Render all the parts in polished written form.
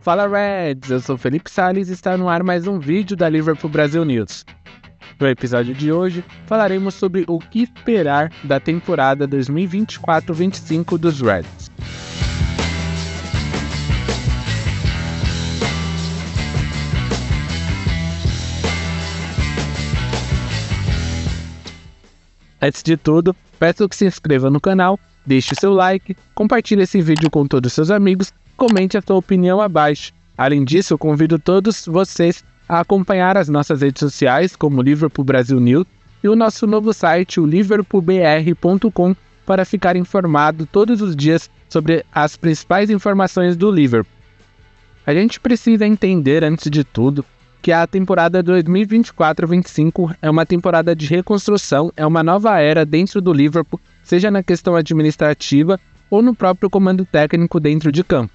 Fala Reds, eu sou Felipe Salles e está no ar mais um vídeo da Liverpool Brasil News. No episódio de hoje, falaremos sobre o que esperar da temporada 2024-25 dos Reds. Antes de tudo, peço que se inscreva no canal, deixe seu like, compartilhe esse vídeo com todos os seus amigos, comente a sua opinião abaixo. Além disso, eu convido todos vocês a acompanhar as nossas redes sociais, como Liverpool Brasil News, e o nosso novo site, o liverpoolbr.com, para ficar informado todos os dias sobre as principais informações do Liverpool. A gente precisa entender, antes de tudo, que a temporada 2024-25 é uma temporada de reconstrução, é uma nova era dentro do Liverpool, seja na questão administrativa ou no próprio comando técnico dentro de campo.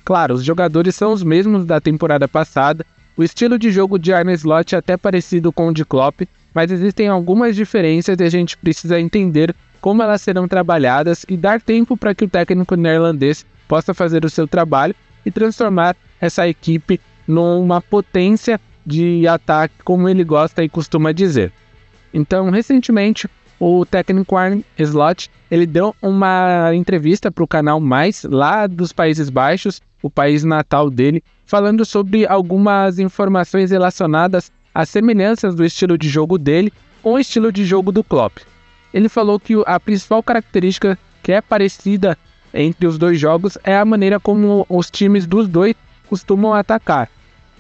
Claro, os jogadores são os mesmos da temporada passada, o estilo de jogo de Arne Slot é até parecido com o de Klopp, mas existem algumas diferenças e a gente precisa entender como elas serão trabalhadas e dar tempo para que o técnico neerlandês possa fazer o seu trabalho e transformar essa equipe numa potência de ataque, como ele gosta e costuma dizer. Então, recentemente, o técnico Arne Slot, ele deu uma entrevista para o canal Mais, lá dos Países Baixos, o país natal dele, falando sobre algumas informações relacionadas às semelhanças do estilo de jogo dele com o estilo de jogo do Klopp. Ele falou que a principal característica que é parecida entre os dois jogos é a maneira como os times dos dois costumam atacar.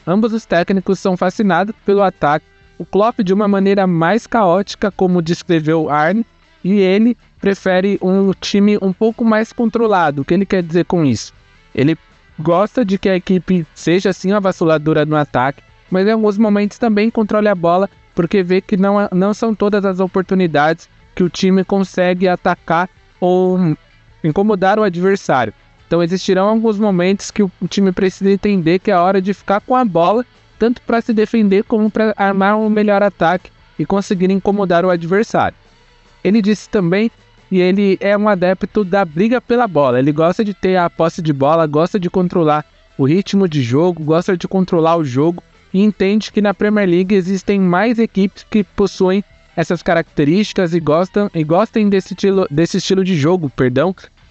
Ambos os técnicos são fascinados pelo ataque, o Klopp de uma maneira mais caótica, como descreveu Arne, e ele prefere um time um pouco mais controlado. O que ele quer dizer com isso? Ele gosta de que a equipe seja assim avassaladora no ataque, mas em alguns momentos também controle a bola, porque vê que não são todas as oportunidades que o time consegue atacar ou incomodar o adversário. Então existirão alguns momentos que o time precisa entender que é a hora de ficar com a bola, tanto para se defender como para armar um melhor ataque e conseguir incomodar o adversário. Ele disse também que ele é um adepto da briga pela bola, ele gosta de ter a posse de bola, gosta de controlar o ritmo de jogo, gosta de controlar o jogo e entende que na Premier League existem mais equipes que possuem essas características e gostem desse estilo de jogo,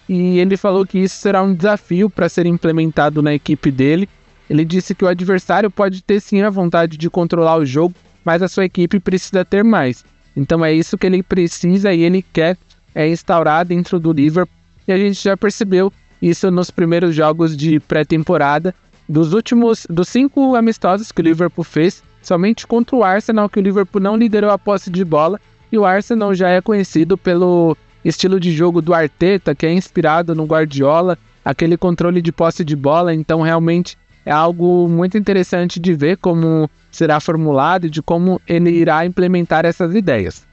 E ele falou que isso será um desafio para ser implementado na equipe dele. Ele disse que o adversário pode ter sim a vontade de controlar o jogo, mas a sua equipe precisa ter mais. Então é isso que ele precisa e ele quer instaurar dentro do Liverpool. E a gente já percebeu isso nos primeiros jogos de pré-temporada. Dos 5 amistosos que o Liverpool fez, somente contra o Arsenal que o Liverpool não liderou a posse de bola. E o Arsenal já é conhecido pelo estilo de jogo do Arteta, que é inspirado no Guardiola, aquele controle de posse de bola. Então realmente é algo muito interessante de ver como será formulado e de como ele irá implementar essas ideias.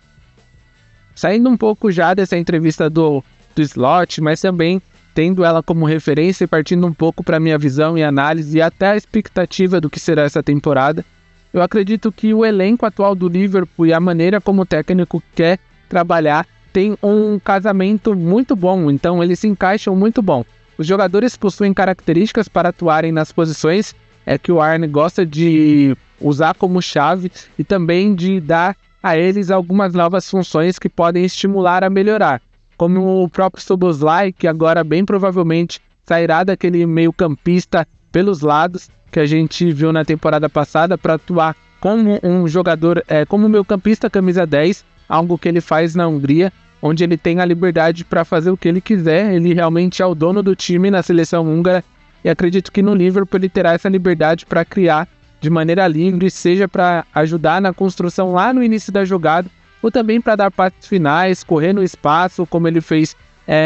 Saindo um pouco já dessa entrevista do Slot, mas também tendo ela como referência e partindo um pouco para a minha visão e análise e até a expectativa do que será essa temporada, eu acredito que o elenco atual do Liverpool e a maneira como o técnico quer trabalhar tem um casamento muito bom, então eles se encaixam muito bom. Os jogadores possuem características para atuarem nas posições que o Arne gosta de usar como chave e também de dar a eles algumas novas funções que podem estimular a melhorar, como o próprio Szoboszlai, que agora bem provavelmente sairá daquele meio-campista pelos lados que a gente viu na temporada passada para atuar como um jogador, como meio-campista camisa 10, algo que ele faz na Hungria, onde ele tem a liberdade para fazer o que ele quiser. Ele realmente é o dono do time na seleção húngara e acredito que no Liverpool ele terá essa liberdade para criar de maneira livre, seja para ajudar na construção lá no início da jogada ou também para dar passes finais, correr no espaço, como ele fez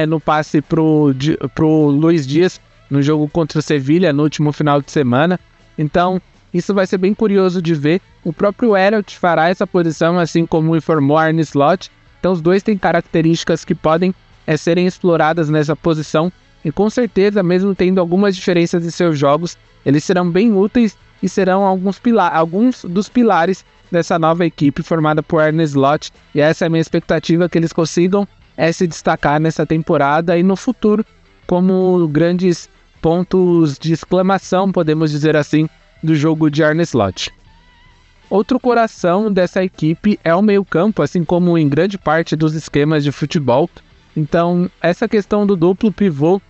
no passe pro Luiz Dias no jogo contra o Sevilla no último final de semana. Então isso vai ser bem curioso de ver. O próprio Elliott fará essa posição, assim como informou Arne Slot. Então os dois têm características que podem serem exploradas nessa posição e com certeza, mesmo tendo algumas diferenças em seus jogos, eles serão bem úteis e serão alguns dos pilares dessa nova equipe formada por Arne Slot, e essa é a minha expectativa, que eles consigam se destacar nessa temporada e no futuro como grandes pontos de exclamação, podemos dizer assim, do jogo de Arne Slot. Outro coração dessa equipe é o meio-campo, assim como em grande parte dos esquemas de futebol. Então, essa questão do duplo pivô,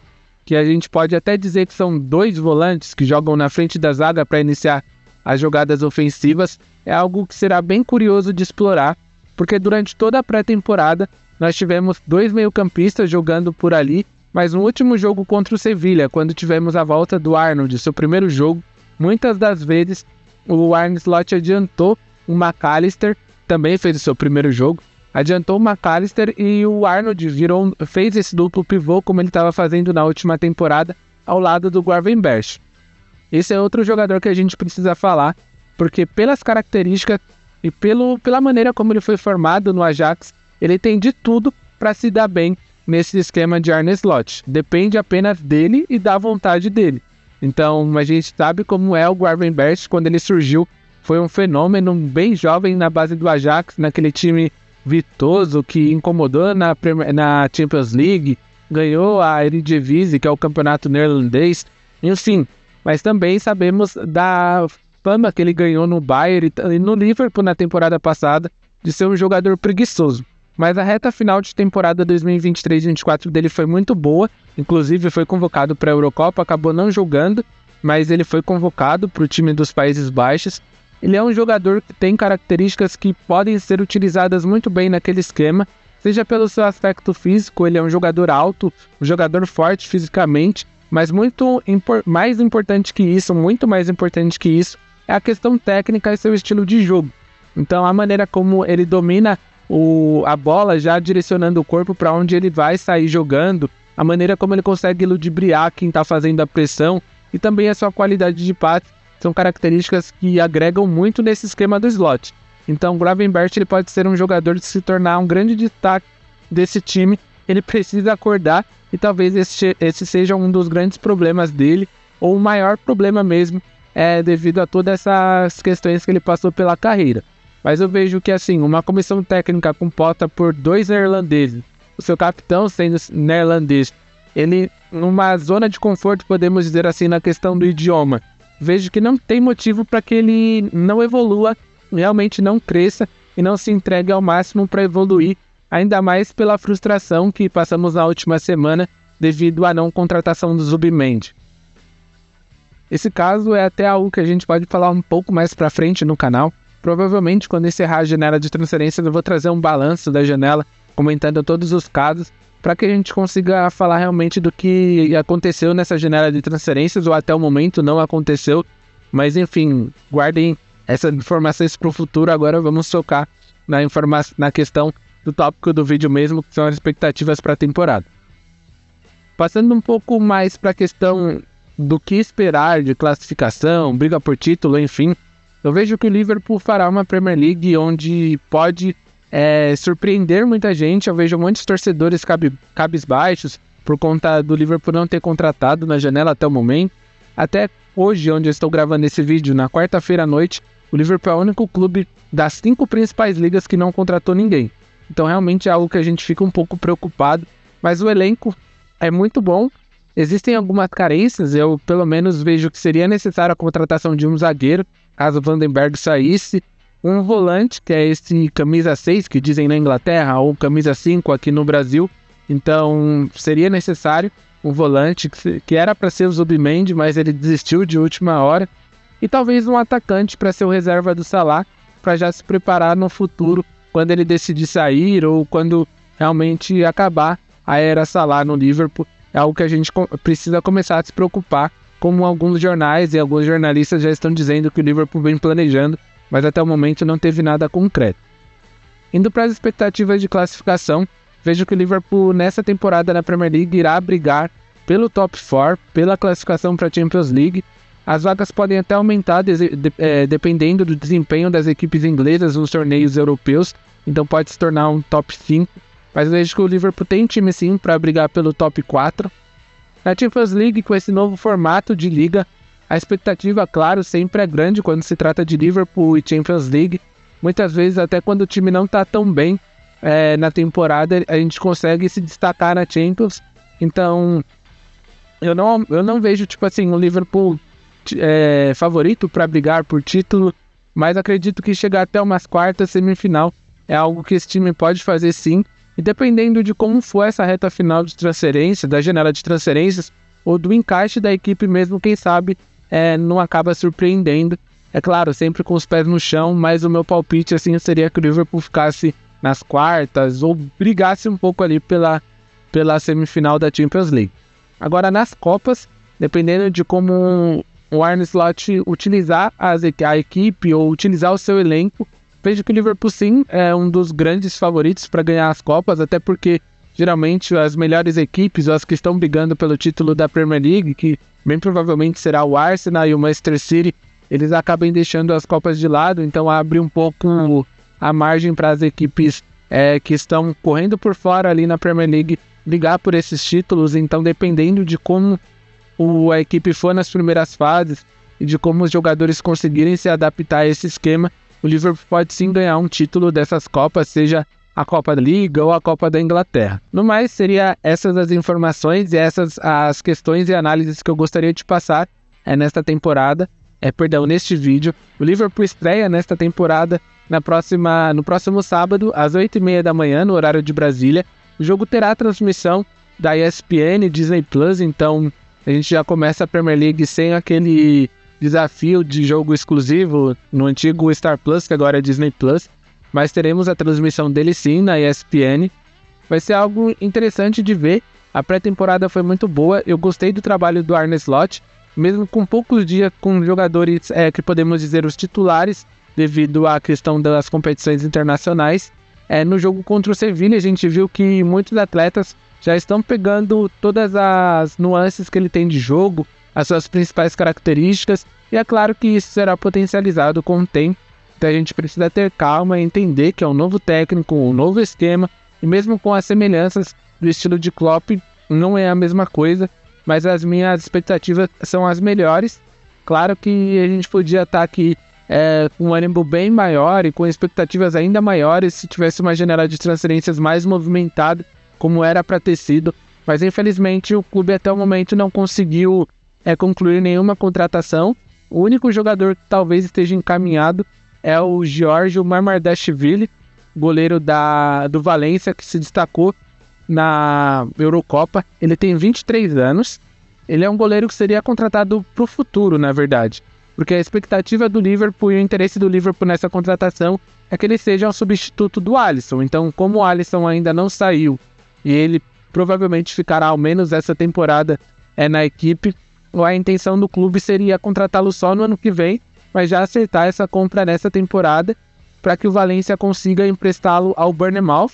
que a gente pode até dizer que são 2 volantes que jogam na frente da zaga para iniciar as jogadas ofensivas, é algo que será bem curioso de explorar, porque durante toda a pré-temporada nós tivemos 2 meio-campistas jogando por ali, mas no último jogo contra o Sevilha, quando tivemos a volta do Arnold, seu primeiro jogo, muitas das vezes o Arne Slot adiantou o McAllister, também fez o seu primeiro jogo, adiantou o McAllister e o Arnold fez esse duplo pivô como ele estava fazendo na última temporada ao lado do Gravenberch. Esse é outro jogador que a gente precisa falar, porque pelas características e pela maneira como ele foi formado no Ajax, ele tem de tudo para se dar bem nesse esquema de Arne Slot. Depende apenas dele e da vontade dele. Então a gente sabe como é o Gravenberch. Quando ele surgiu, foi um fenômeno bem jovem na base do Ajax, naquele time vistoso que incomodou na Champions League, ganhou a Eredivisie, que é o campeonato neerlandês, enfim. Mas também sabemos da fama que ele ganhou no Bayern e no Liverpool na temporada passada de ser um jogador preguiçoso. Mas a reta final de temporada 2023-24 dele foi muito boa, inclusive foi convocado para a Eurocopa, acabou não jogando, mas ele foi convocado para o time dos Países Baixos. Ele é um jogador que tem características que podem ser utilizadas muito bem naquele esquema, seja pelo seu aspecto físico, ele é um jogador alto, um jogador forte fisicamente, mas muito mais importante que isso, muito mais importante que isso, é a questão técnica e seu estilo de jogo. Então a maneira como ele domina a bola, já direcionando o corpo para onde ele vai sair jogando, a maneira como ele consegue ludibriar quem está fazendo a pressão e também a sua qualidade de passe, são características que agregam muito nesse esquema do Slot. Então o Gravenberch ele pode ser um jogador de se tornar um grande destaque desse time. Ele precisa acordar e talvez esse seja um dos grandes problemas dele, ou o maior problema mesmo, devido a todas essas questões que ele passou pela carreira. Mas eu vejo que assim, uma comissão técnica composta por 2 neerlandeses, o seu capitão sendo neerlandês, ele numa zona de conforto, podemos dizer assim, na questão do idioma, vejo que não tem motivo para que ele não evolua, realmente não cresça e não se entregue ao máximo para evoluir, ainda mais pela frustração que passamos na última semana devido à não contratação do Zubimendi. Esse caso é até algo que a gente pode falar um pouco mais para frente no canal. Provavelmente quando encerrar a janela de transferências eu vou trazer um balanço da janela, comentando todos os casos, para que a gente consiga falar realmente do que aconteceu nessa janela de transferências, ou até o momento não aconteceu. Mas enfim, guardem essas informações para o futuro. Agora vamos focar na questão do tópico do vídeo mesmo, que são as expectativas para a temporada. Passando um pouco mais para a questão do que esperar de classificação, briga por título, enfim, eu vejo que o Liverpool fará uma Premier League onde pode surpreender muita gente. Eu vejo muitos torcedores cabisbaixos por conta do Liverpool não ter contratado na janela até o momento. Até hoje, onde eu estou gravando esse vídeo, na quarta-feira à noite, o Liverpool é o único clube das 5 principais ligas que não contratou ninguém. Então realmente é algo que a gente fica um pouco preocupado, mas o elenco é muito bom. Existem algumas carências, eu pelo menos vejo que seria necessária a contratação de um zagueiro, caso o Vandenberg saísse, um volante, que é esse camisa 6, que dizem na Inglaterra, ou camisa 5 aqui no Brasil. Então seria necessário um volante que era para ser o Zubimendi, mas ele desistiu de última hora. E talvez um atacante para ser o reserva do Salah, para já se preparar no futuro, quando ele decidir sair ou quando realmente acabar a era Salah no Liverpool. É algo que a gente precisa começar a se preocupar, como alguns jornais e alguns jornalistas já estão dizendo que o Liverpool vem planejando, mas até o momento não teve nada concreto. Indo para as expectativas de classificação, vejo que o Liverpool nessa temporada na Premier League irá brigar pelo top 4, pela classificação para a Champions League. As vagas podem até aumentar dependendo do desempenho das equipes inglesas nos torneios europeus, então pode se tornar um top 5, mas vejo que o Liverpool tem time sim para brigar pelo top 4. Na Champions League, com esse novo formato de liga, a expectativa, claro, sempre é grande quando se trata de Liverpool e Champions League. Muitas vezes, até quando o time não está tão bem na temporada, a gente consegue se destacar na Champions. Então, eu não vejo, tipo assim, o Liverpool favorito para brigar por título, mas acredito que chegar até umas quartas, semifinal, é algo que esse time pode fazer sim, e dependendo de como for essa reta final de transferência, da janela de transferências, ou do encaixe da equipe mesmo, quem sabe não acaba surpreendendo. É claro, sempre com os pés no chão, mas o meu palpite assim seria que o Liverpool ficasse nas quartas ou brigasse um pouco ali pela semifinal da Champions League. Agora nas Copas, dependendo de como o Arne Slot utilizar a equipe ou utilizar o seu elenco, vejo que o Liverpool sim é um dos grandes favoritos para ganhar as Copas, até porque geralmente as melhores equipes, ou as que estão brigando pelo título da Premier League, que bem provavelmente será o Arsenal e o Manchester City, eles acabam deixando as Copas de lado, então abre um pouco a margem para as equipes que estão correndo por fora ali na Premier League brigar por esses títulos. Então, dependendo de como a equipe for nas primeiras fases e de como os jogadores conseguirem se adaptar a esse esquema, o Liverpool pode sim ganhar um título dessas Copas, seja a Copa da Liga ou a Copa da Inglaterra. No mais, seria essas as informações e essas as questões e análises que eu gostaria de passar nesta temporada. Neste vídeo. O Liverpool estreia nesta temporada no próximo sábado, às 8h30 da manhã, no horário de Brasília. O jogo terá transmissão da ESPN, Disney Plus, então a gente já começa a Premier League sem aquele desafio de jogo exclusivo no antigo Star Plus, que agora é Disney Plus, mas teremos a transmissão dele sim na ESPN. Vai ser algo interessante de ver. A pré-temporada foi muito boa, eu gostei do trabalho do Arne Slot, mesmo com poucos dias com jogadores que podemos dizer os titulares, devido à questão das competições internacionais. No jogo contra o Sevilla, a gente viu que muitos atletas já estão pegando todas as nuances que ele tem de jogo, as suas principais características, e é claro que isso será potencializado com o tempo. Então a gente precisa ter calma e entender que é um novo técnico, um novo esquema, e mesmo com as semelhanças do estilo de Klopp, não é a mesma coisa, mas as minhas expectativas são as melhores. Claro que a gente podia estar aqui com um ânimo bem maior e com expectativas ainda maiores se tivesse uma janela de transferências mais movimentada, como era para ter sido, mas infelizmente o clube até o momento não conseguiu concluir nenhuma contratação. O único jogador que talvez esteja encaminhado é o Georgios Mamardashvili, goleiro do Valência, que se destacou na Eurocopa. Ele tem 23 anos, ele é um goleiro que seria contratado para o futuro, na verdade, porque a expectativa do Liverpool e o interesse do Liverpool nessa contratação é que ele seja um substituto do Alisson. Então, como o Alisson ainda não saiu e ele provavelmente ficará ao menos essa temporada na equipe, a intenção do clube seria contratá-lo só no ano que vem, mas já acertar essa compra nessa temporada para que o Valência consiga emprestá-lo ao Bournemouth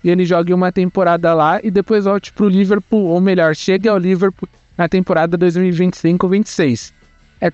e ele jogue uma temporada lá e depois volte para o Liverpool, ou melhor, chegue ao Liverpool na temporada 2025-26.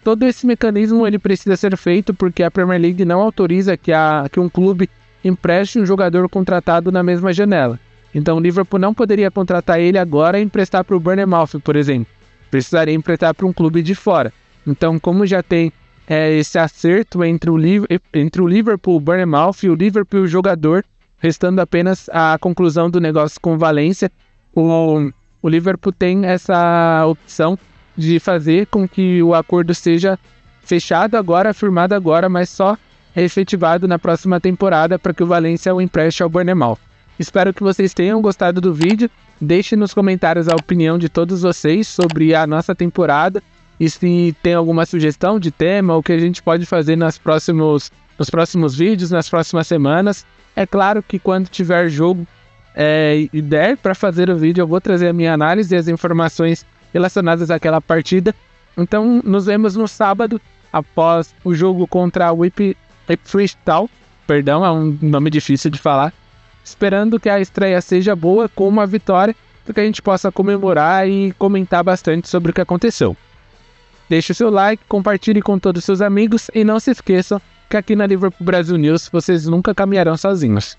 Todo esse mecanismo ele precisa ser feito porque a Premier League não autoriza que um clube empreste um jogador contratado na mesma janela. Então o Liverpool não poderia contratar ele agora e emprestar para o Bournemouth, por exemplo. Precisaria emprestar para um clube de fora. Então, como já tem esse acerto entre o Liverpool, o Bournemouth e o Liverpool o jogador, restando apenas a conclusão do negócio com o Valência, o Liverpool tem essa opção de fazer com que o acordo seja fechado agora, firmado agora, mas só efetivado na próxima temporada para que o Valência o empreste ao Bournemouth. Espero que vocês tenham gostado do vídeo. Deixe nos comentários a opinião de todos vocês sobre a nossa temporada e se tem alguma sugestão de tema ou que a gente pode fazer nos próximos vídeos, nas próximas semanas. É claro que quando tiver jogo e der para fazer o vídeo, eu vou trazer a minha análise e as informações relacionadas àquela partida. Então, nos vemos no sábado, após o jogo contra o Ipswich Town. Perdão, é um nome difícil de falar. Esperando que a estreia seja boa, com uma vitória, para que a gente possa comemorar e comentar bastante sobre o que aconteceu. Deixe o seu like, compartilhe com todos os seus amigos e não se esqueçam que aqui na Liverpool Brasil News vocês nunca caminharão sozinhos.